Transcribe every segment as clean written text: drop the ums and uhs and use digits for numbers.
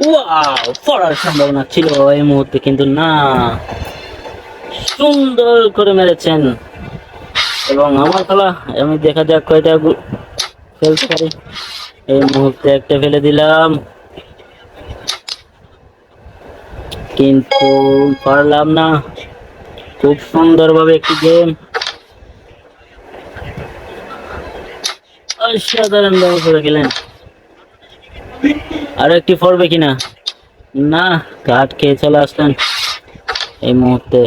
Wow, পড়ার সম্ভাবনা ছিল এই মুহূর্তে, কিন্তু না, সুন্দর করে মেরেছেন। এবং আমার খেলা, আমি দেখা যাক কয়টা ফেলতে পারি। এই মুহূর্তে একটা ফেলে দিলাম, কিন্তু পারলাম না। খুব সুন্দরভাবে একটি গেম, অসাধারণ ভাবে করে গেলেন। আরো একটি পড়বে কিনা, না, কাঠ খেয়ে চলে আসলেন এই মুহূর্তে।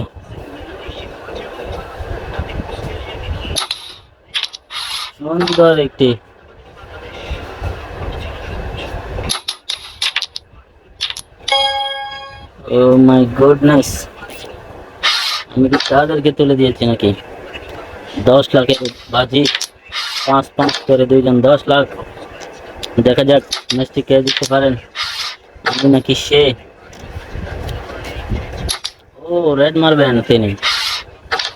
সুন্দর একটি, ও মাই গুডনেস, আমি কি তাদেরকে তুলে দিয়েছি নাকি? 10 লাখের বাজি, 5-5 করে দুইজন, 10 লাখ। দেখা যাক ম্যাচটি কে জিততে পারেন, আমি নাকি সে। ও, রেড মারবেন তিনি,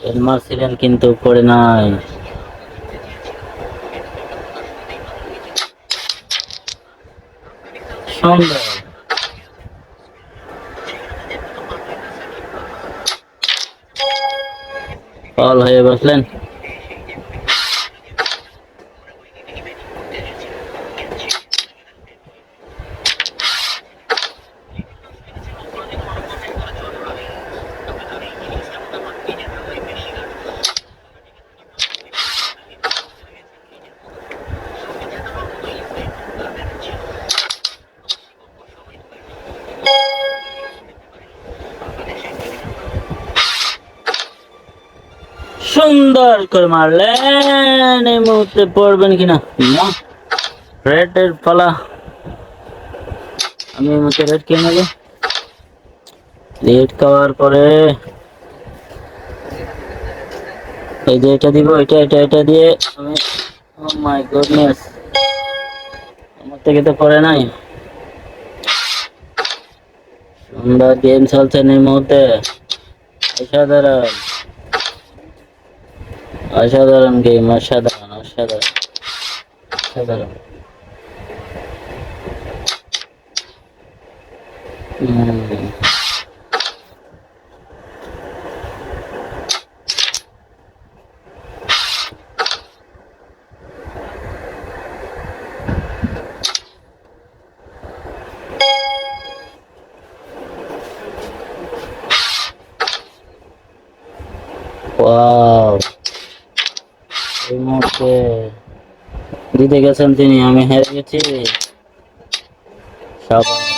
রেড মারছিলেন কিন্তু পড়ে নাই। সুন্দর, ফল হয়ে বসলেন। সুন্দর করে মারলেন, এই মুহূর্তে পড়বেন কিনা, না, রেড এর পালা। আমি এই মুহূর্তে রেড খেয়ে নেবো। রেড খাওয়ার পরে এই যে এটা দিব, এটা এটা এটা দিয়ে আমি, ও মাই গুডনেস, আমার থেকে তো পড়ে নাই। সুন্দর গেম চলছে এই মুহূর্তে, অসাধারণ, অসাধারণ গেম, অসাধারণ অসাধারণ অসাধারণ। ওয়াও, এই মুহূর্তে জিতে গেছেন তিনি, আমি হেরে গেছি। সবাই